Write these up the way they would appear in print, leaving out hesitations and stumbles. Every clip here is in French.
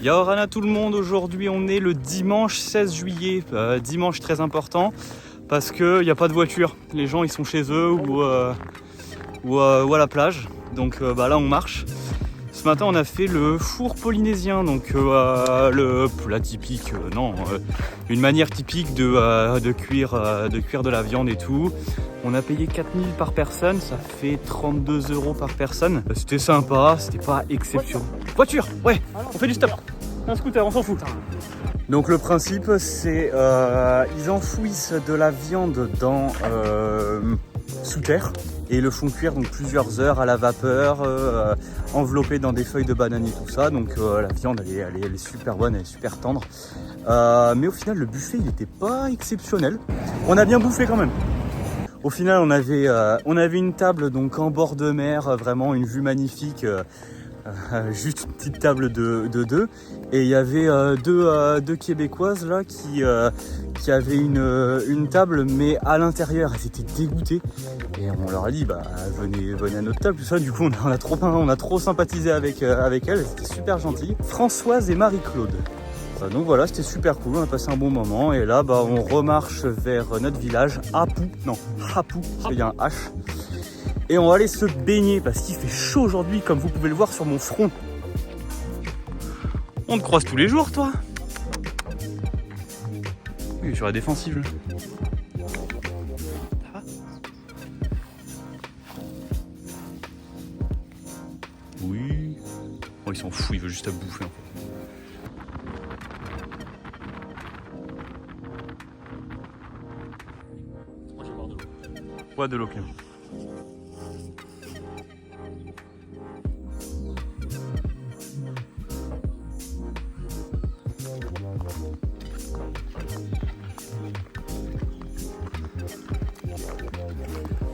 Yaorana tout le monde, aujourd'hui on est le dimanche 16 juillet, dimanche très important parce qu'il n'y a pas de voiture, les gens ils sont chez eux ou à la plage, donc là on marche. Ce matin on a fait le four polynésien, donc le plat typique, une manière typique de cuire de la viande et tout. On a payé 4 000 par personne, ça fait 32 € par personne. C'était sympa, c'était pas exceptionnel. Voiture, ouais, on fait du stop. Un scooter, on s'en fout. Donc le principe c'est ils enfouissent de la viande dans sous terre et le font cuire donc plusieurs heures à la vapeur, enveloppée dans des feuilles de banane et tout ça. Donc la viande elle est super bonne, elle est super tendre. Mais au final le buffet il était pas exceptionnel. On a bien bouffé quand même. Au final on avait une table donc en bord de mer, vraiment une vue magnifique. Juste une petite table de deux, et il y avait deux Québécoises là qui avaient une table mais à l'intérieur. Elles étaient dégoûtées et on leur a dit venez à notre table, tout ça. Du coup on a trop sympathisé avec elles, c'était super gentil. Françoise et Marie-Claude. Donc voilà, c'était super cool, on a passé un bon moment et là on remarche vers notre village Hapu, il y a un H. Et on va aller se baigner parce qu'il fait chaud aujourd'hui, comme vous pouvez le voir sur mon front. On te croise tous les jours, toi? Oui, sur la défensive. Ah. Oui. Oh, il s'en fout, il veut juste à bouffer en fait. Bois de l'eau, Clément.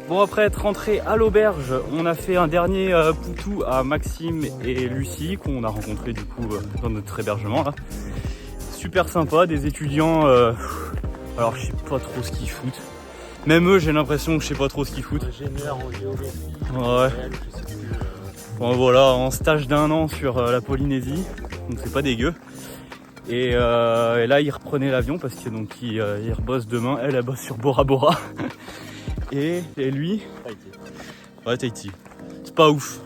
Bon, après être rentré à l'auberge, on a fait un dernier poutou à Maxime et Lucie qu'on a rencontré du coup dans notre hébergement là. Super sympa, des étudiants, alors je sais pas trop ce qu'ils foutent. Même eux j'ai l'impression que je sais pas trop ce qu'ils foutent. Ingénieur en géométrie. Ouais. Bon, voilà, en stage d'1 an sur la Polynésie, donc c'est pas dégueu. Et là ils reprenaient l'avion parce que donc ils rebossent demain, elle bosse sur Bora Bora. Et lui, Tahiti. C'est pas ouf.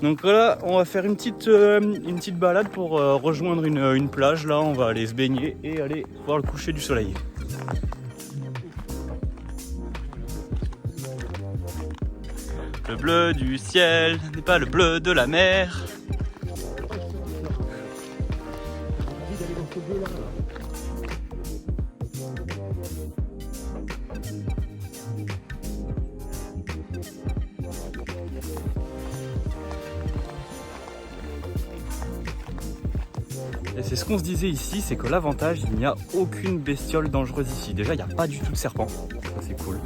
Donc voilà, on va faire une petite balade pour rejoindre une plage. Là, on va aller se baigner et aller voir le coucher du soleil. Le bleu du ciel n'est pas le bleu de la mer. Et c'est ce qu'on se disait ici, c'est que l'avantage, il n'y a aucune bestiole dangereuse ici. Déjà, il n'y a pas du tout de serpent, ça c'est cool.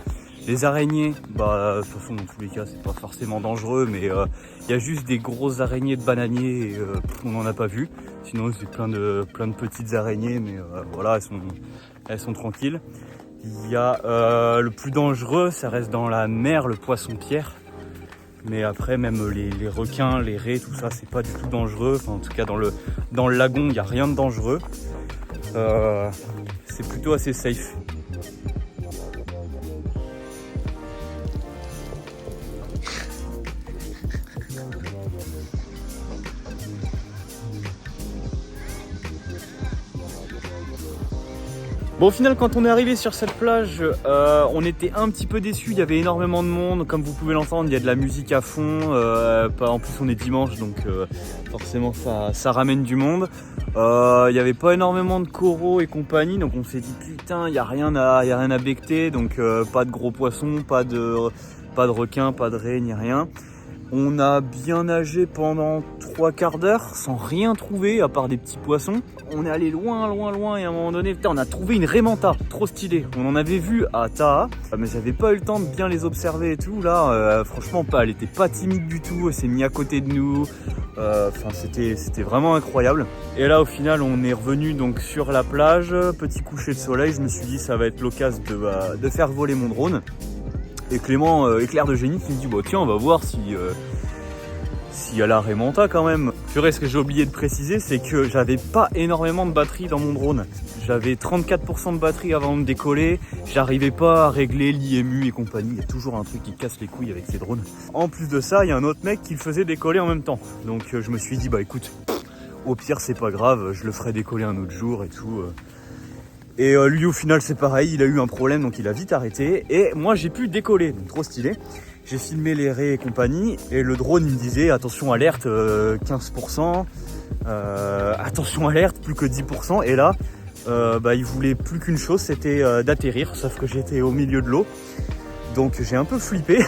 Les araignées, de toute façon dans tous les cas c'est pas forcément dangereux, mais il y a juste des grosses araignées de bananiers et on n'en a pas vu. Sinon c'est plein de petites araignées, mais voilà, elles sont tranquilles. Il y a le plus dangereux, ça reste dans la mer, le poisson-pierre. Mais après même les requins, les raies, tout ça c'est pas du tout dangereux. Enfin, en tout cas dans le lagon il n'y a rien de dangereux. C'est plutôt assez safe. Bon, au final, quand on est arrivé sur cette plage, on était un petit peu déçus. Il y avait énormément de monde, comme vous pouvez l'entendre. Il y a de la musique à fond. En plus, on est dimanche, donc forcément, ça ramène du monde. Il n'y avait pas énormément de coraux et compagnie, donc on s'est dit putain, il n'y a rien à becter. Donc pas de gros poissons, pas de requins, pas de raies, ni rien. On a bien nagé pendant 3/4 d'heure sans rien trouver à part des petits poissons. On est allé loin et à un moment donné, putain, on a trouvé une raimanta, trop stylée. On en avait vu à Taha, mais j'avais pas eu le temps de bien les observer et tout. Là, franchement, elle était pas timide du tout, elle s'est mise à côté de nous. C'était vraiment incroyable. Et là, au final, on est revenu donc sur la plage, petit coucher de soleil. Je me suis dit, ça va être l'occasion de faire voler mon drone. Et Clément, éclair de génie, qui me dit tiens, on va voir s'il y a la raimanta quand même. Purée, ce que j'ai oublié de préciser, c'est que j'avais pas énormément de batterie dans mon drone. J'avais 34% de batterie avant de décoller. J'arrivais pas à régler l'IMU et compagnie. Il y a toujours un truc qui casse les couilles avec ces drones. En plus de ça, il y a un autre mec qui le faisait décoller en même temps. Donc je me suis dit, bah écoute, au pire c'est pas grave, je le ferai décoller un autre jour et tout. Et lui au final c'est pareil, il a eu un problème donc il a vite arrêté. Et moi j'ai pu décoller, donc trop stylé. J'ai filmé les raies et compagnie et le drone il me disait attention alerte 15%, attention alerte plus que 10%. Et là il voulait plus qu'une chose, c'était d'atterrir, sauf que j'étais au milieu de l'eau. Donc j'ai un peu flippé.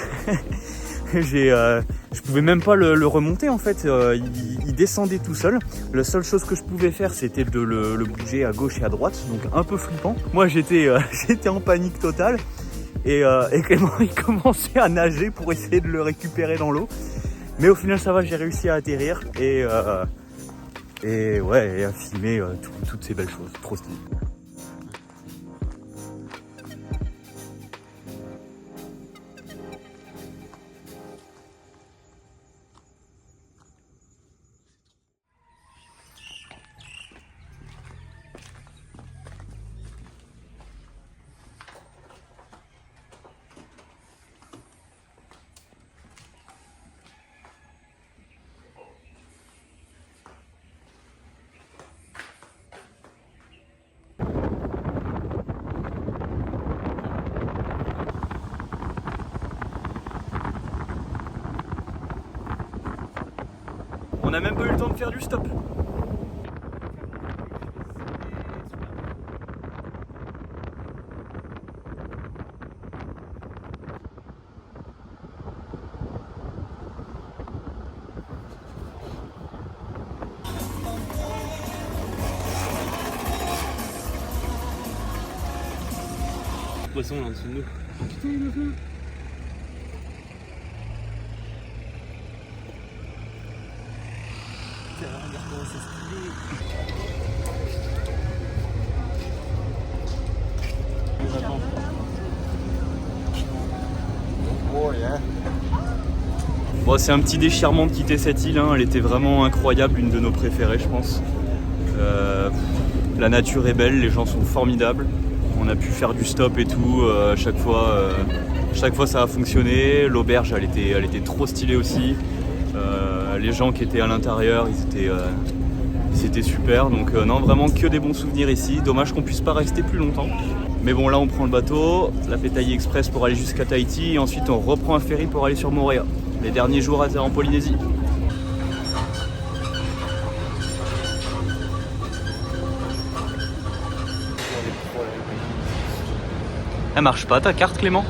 Je pouvais même pas le remonter en fait, il descendait tout seul. La seule chose que je pouvais faire c'était de le bouger à gauche et à droite, donc un peu flippant. Moi j'étais en panique totale et Clément il commençait à nager pour essayer de le récupérer dans l'eau. Mais au final ça va, j'ai réussi à atterrir et à filmer toutes ces belles choses, trop stylé. On n'a même pas eu le temps de faire du stop. Poisson là en dessous de nous. Putain, il est là. Regarde comment c'est stylé. Bon, c'est un petit déchirement de quitter cette île, hein. Elle était vraiment incroyable, une de nos préférées je pense. La nature est belle, les gens sont formidables. On a pu faire du stop et tout, chaque fois ça a fonctionné. L'auberge elle était trop stylée aussi. Les gens qui étaient à l'intérieur ils étaient super, donc non, vraiment que des bons souvenirs ici. Dommage qu'on puisse pas rester plus longtemps. Mais bon, là on prend le bateau, la Pétaille Express pour aller jusqu'à Tahiti et ensuite on reprend un ferry pour aller sur Moorea. Les derniers jours en Polynésie. Elle marche pas ta carte, Clément?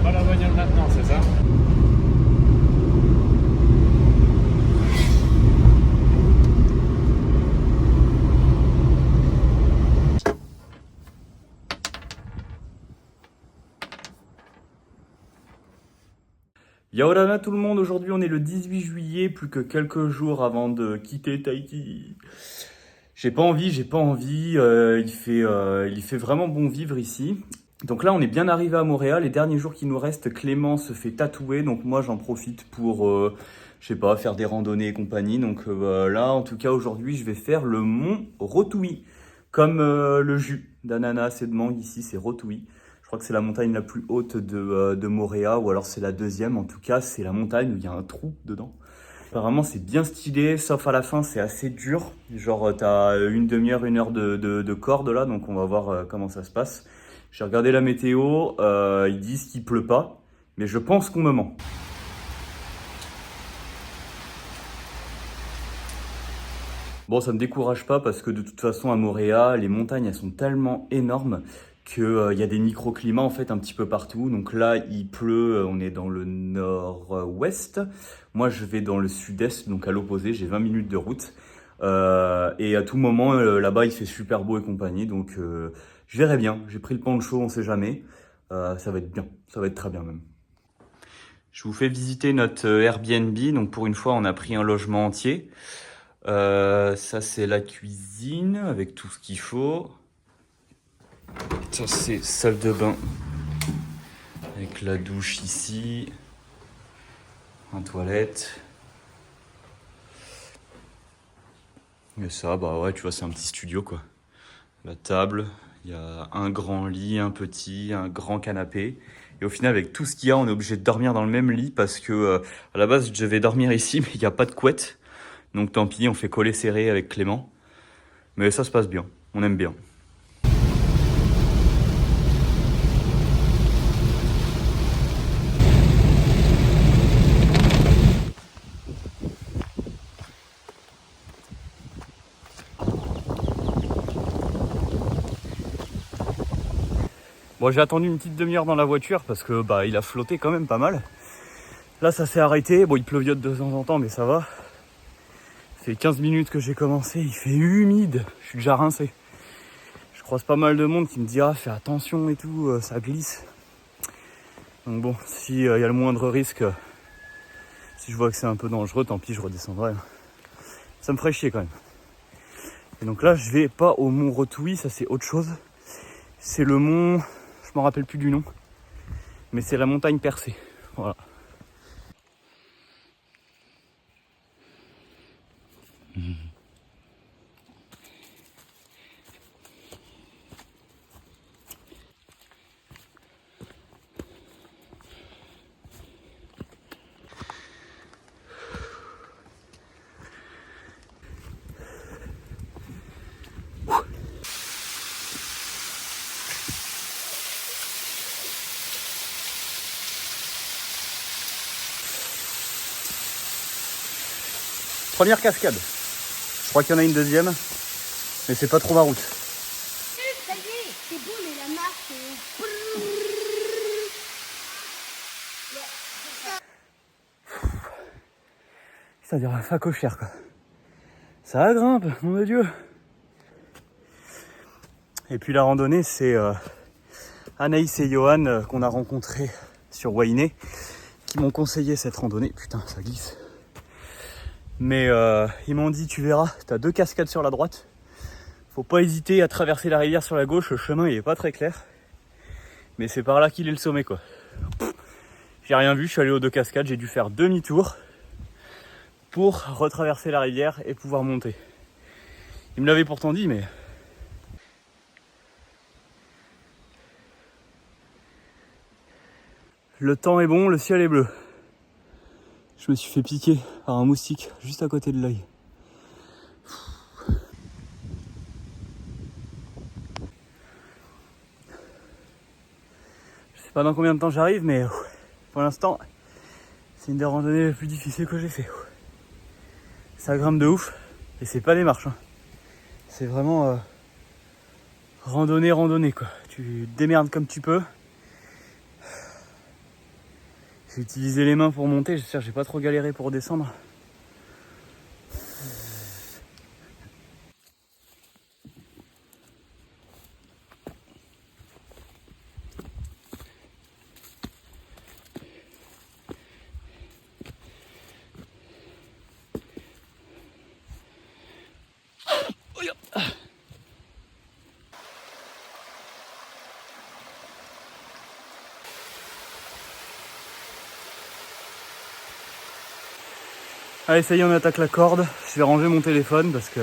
Pas la bagnole maintenant, c'est ça? Yaorana tout le monde, aujourd'hui on est le 18 juillet, plus que quelques jours avant de quitter Tahiti. J'ai pas envie, il fait vraiment bon vivre ici. Donc là on est bien arrivé à Moorea, les derniers jours qui nous restent, Clément se fait tatouer, donc moi j'en profite pour, je sais pas, faire des randonnées et compagnie. Donc là en tout cas aujourd'hui je vais faire le mont Rotui, comme le jus d'ananas et de mangue ici c'est Rotui. Je crois que c'est la montagne la plus haute de Moorea, ou alors c'est la deuxième. En tout cas, c'est la montagne où il y a un trou dedans. Apparemment, c'est bien stylé, sauf à la fin, c'est assez dur. Genre, t'as une demi-heure, une heure de corde là, donc on va voir comment ça se passe. J'ai regardé la météo, ils disent qu'il pleut pas, mais je pense qu'on me ment. Bon, ça me décourage pas parce que de toute façon, à Moorea, les montagnes, elles sont tellement énormes qu'il y a des microclimats en fait un petit peu partout. Donc là, il pleut, on est dans le nord-ouest. Moi, je vais dans le sud-est, donc à l'opposé, j'ai 20 minutes de route. Et à tout moment, là-bas, il fait super beau et compagnie. Donc, je verrai bien. J'ai pris le poncho, on sait jamais. Ça va être bien, ça va être très bien même. Je vous fais visiter notre Airbnb. Donc pour une fois, on a pris un logement entier. Ça c'est la cuisine avec tout ce qu'il faut. Ça c'est salle de bain avec la douche ici, un toilette. Et ça, bah ouais, tu vois, c'est un petit studio quoi. La table, il y a un grand lit, un petit, un grand canapé. Et au final, avec tout ce qu'il y a, on est obligé de dormir dans le même lit parce que à la base, je devais dormir ici, mais il n'y a pas de couette. Donc tant pis, on fait coller serré avec Clément. Mais ça se passe bien, on aime bien. Bon, j'ai attendu une petite demi-heure dans la voiture parce que bah il a flotté quand même pas mal. Là, ça s'est arrêté. Bon, il pleuviote de temps en temps, mais ça va. Ça fait 15 minutes que j'ai commencé. Il fait humide. Je suis déjà rincé. Je croise pas mal de monde qui me dit ah, fais attention et tout, ça glisse. Donc bon, si y a le moindre risque, si je vois que c'est un peu dangereux, tant pis, je redescendrai. Ça me ferait chier quand même. Et donc là, je vais pas au mont Rotouy, ça c'est autre chose. C'est le mont, je m'en rappelle plus du nom, mais c'est la montagne percée. Voilà. Première cascade. Je crois qu'il y en a une deuxième, mais c'est pas trop ma route. Ça y est, c'est bon, mais la marque. Ça dirait un facochère quoi. Ça grimpe, mon de Dieu. Et puis la randonnée, c'est Anaïs et Johan qu'on a rencontrés sur Wainé qui m'ont conseillé cette randonnée. Putain, ça glisse. Mais ils m'ont dit, tu verras, t'as 2 cascades sur la droite. Faut pas hésiter à traverser la rivière sur la gauche. Le chemin il est pas très clair, mais c'est par là qu'il est le sommet quoi. J'ai rien vu, je suis allé aux 2 cascades, j'ai dû faire demi-tour pour retraverser la rivière et pouvoir monter. Ils me l'avaient pourtant dit, mais le temps est bon, le ciel est bleu. Je me suis fait piquer par un moustique juste à côté de l'œil. Je sais pas dans combien de temps j'arrive, mais pour l'instant, c'est une des randonnées les plus difficiles que j'ai fait. Ça grimpe de ouf, et c'est pas des marches. C'est vraiment randonnée quoi. Tu te démerdes comme tu peux. J'ai utilisé les mains pour monter, j'espère que j'ai pas trop galéré pour descendre. Allez, ça y est, on attaque la corde. Je vais ranger mon téléphone parce que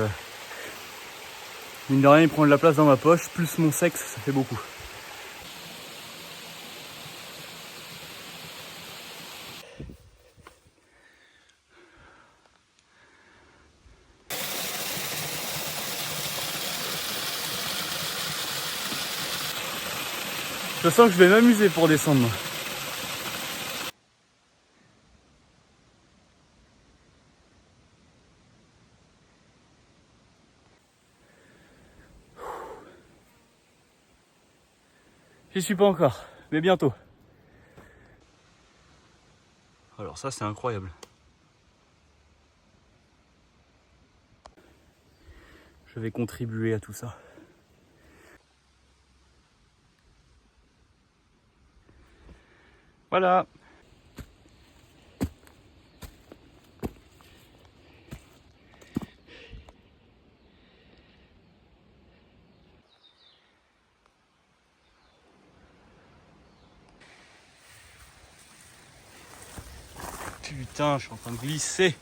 mine de rien, il prend de la place dans ma poche, plus mon sexe, ça fait beaucoup. Je sens que je vais m'amuser pour descendre. Moi. J'y suis pas encore, mais bientôt. Alors ça, c'est incroyable. Je vais contribuer à tout ça. Voilà. putain, je suis en train de glisser.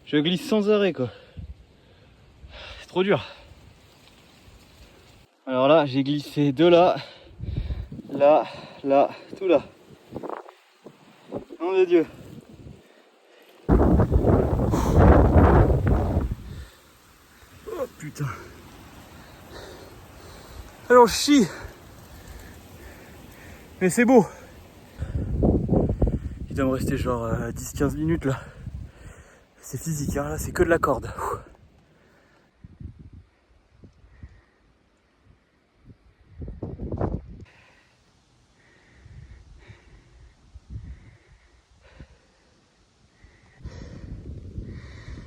Je glisse sans arrêt quoi. C'est trop dur. Alors là, j'ai glissé de là, là, là, tout là. Nom de Dieu. Oh putain. Alors je chie. Mais c'est beau. Il doit me rester genre 10-15 minutes là. C'est physique, hein, là c'est que de la corde.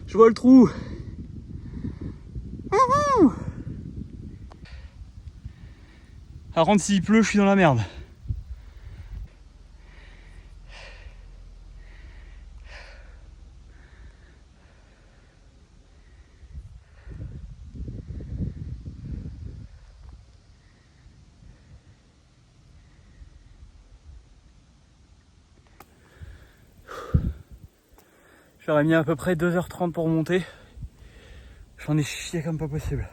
Je vois le trou. Par contre s'il pleut, je suis dans la merde. J'aurais mis à peu près 2h30 pour monter. J'en ai chié comme pas possible.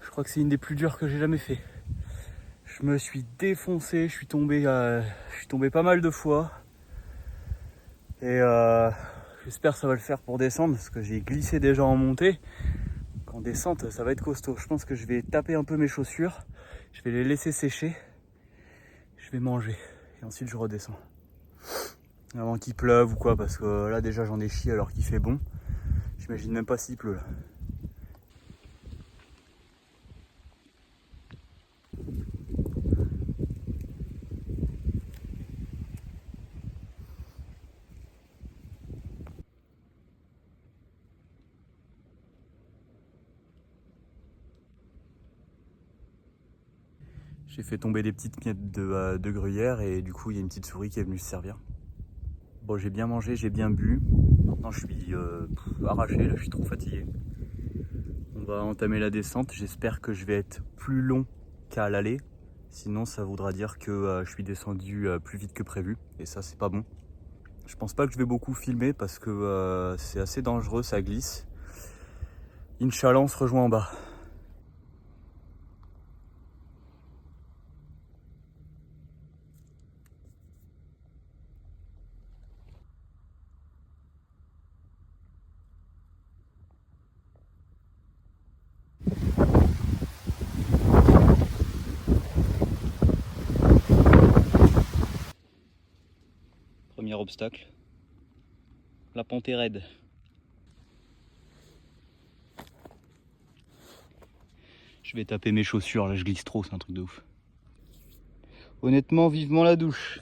Je crois que c'est une des plus dures que j'ai jamais fait. Je me suis défoncé, je suis tombé pas mal de fois. Et j'espère que ça va le faire pour descendre parce que j'ai glissé déjà en montée. En descente, ça va être costaud. Je pense que je vais taper un peu mes chaussures. Je vais les laisser sécher. Je vais manger. Et ensuite je redescends. Avant qu'il pleuve ou quoi, parce que là déjà j'en ai chié alors qu'il fait bon. J'imagine même pas s'il pleut là. J'ai fait tomber des petites miettes de gruyère et du coup il y a une petite souris qui est venue se servir. Bon, j'ai bien mangé, j'ai bien bu. Maintenant je suis arraché, là je suis trop fatigué. On va entamer la descente. J'espère que je vais être plus long qu'à l'aller. Sinon ça voudra dire que je suis descendu plus vite que prévu. Et ça c'est pas bon. Je pense pas que je vais beaucoup filmer parce que c'est assez dangereux, ça glisse. Inch'Allah on se rejoint en bas. Premier obstacle, la pente est raide. Je vais taper mes chaussures, là je glisse trop, c'est un truc de ouf. Honnêtement, vivement la douche.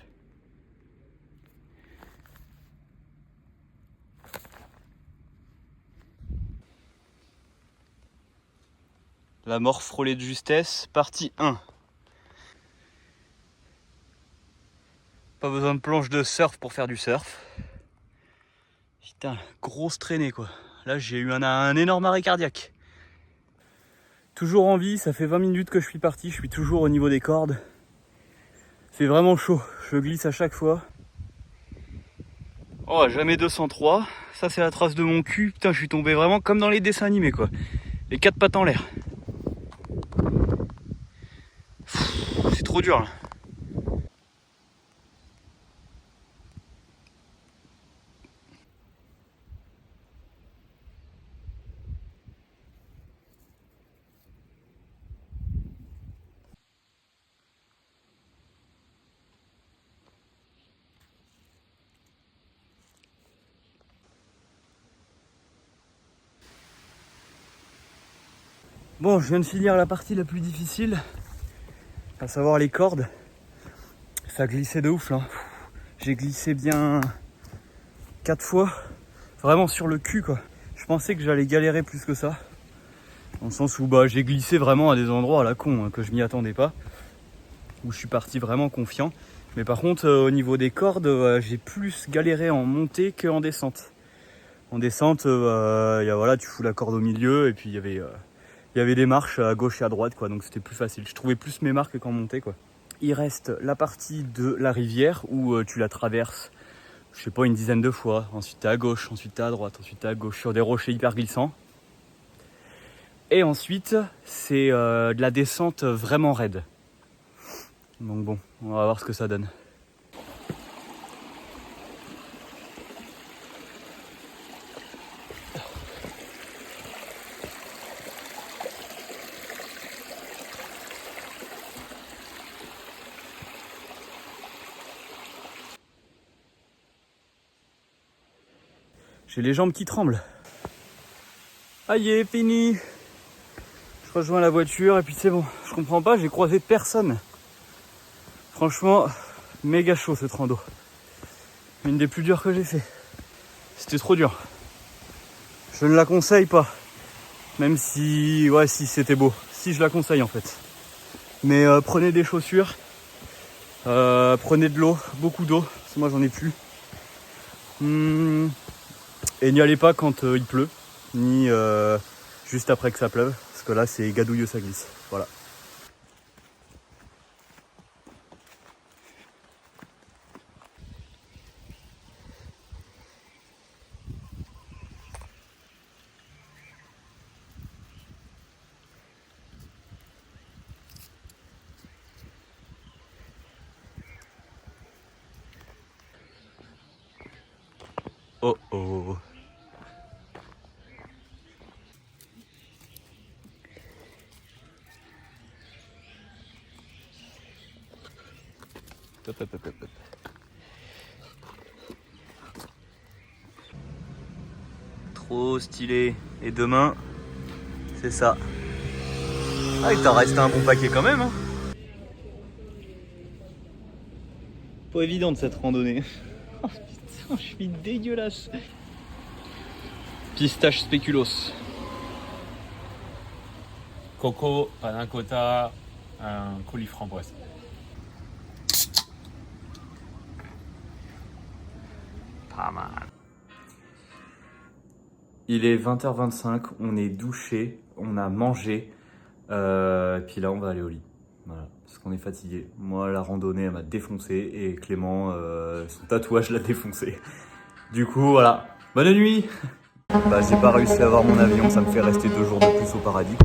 La mort frôlée de justesse, partie 1. Pas besoin de planche de surf pour faire du surf. Putain, grosse traînée quoi. Là j'ai eu un énorme arrêt cardiaque. Toujours en vie, ça fait 20 minutes que je suis parti, je suis toujours au niveau des cordes. C'est vraiment chaud, je glisse à chaque fois. Oh, jamais 203. Ça c'est la trace de mon cul. Putain, je suis tombé vraiment comme dans les dessins animés quoi. Les 4 pattes en l'air. C'est trop dur là. Bon, je viens de finir la partie la plus difficile, à savoir les cordes. Ça glissait de ouf là. J'ai glissé bien 4 fois, vraiment sur le cul quoi. Je pensais que j'allais galérer plus que ça. Dans le sens où j'ai glissé vraiment à des endroits à la con, hein, que je m'y attendais pas. Où je suis parti vraiment confiant. Mais par contre au niveau des cordes, j'ai plus galéré en montée qu'en descente. En descente, voilà, tu fous la corde au milieu et puis il y avait des marches à gauche et à droite, quoi, donc c'était plus facile. Je trouvais plus mes marques qu'en montée, quoi. Il reste la partie de la rivière où tu la traverses, je sais pas, une dizaine de fois. Ensuite t'es à gauche, ensuite t'es à droite, ensuite t'es à gauche sur des rochers hyper glissants. Et ensuite c'est de la descente vraiment raide. Donc bon, on va voir ce que ça donne. J'ai les jambes qui tremblent. Aïe, fini. Je rejoins la voiture et puis c'est bon. Je comprends pas, j'ai croisé personne. Franchement, méga chaud ce rando. Une des plus dures que j'ai fait. C'était trop dur. Je ne la conseille pas. Même si, ouais, si c'était beau. Si, je la conseille en fait. Mais prenez des chaussures. Prenez de l'eau, beaucoup d'eau. Parce que moi j'en ai plus. Et n'y allez pas quand il pleut. Ni juste après que ça pleuve. Parce que là c'est gadouilleux, ça glisse. Voilà. Oh oh. Hop, hop, hop, hop, hop. Trop stylé. Et demain, c'est ça. Ah, il t'en reste un bon paquet quand même, hein. Pas évidente cette randonnée. Oh putain, je suis dégueulasse. Pistache spéculoos. Coco, panna cotta, un coulis framboise. Pas mal. Il est 20h25, on est douché, on a mangé, puis là on va aller au lit. Voilà, parce qu'on est fatigué. Moi la randonnée elle m'a défoncé et Clément son tatouage l'a défoncé. Du coup voilà, bonne nuit. Bah j'ai pas réussi à avoir mon avion, ça me fait rester 2 jours de plus au paradis.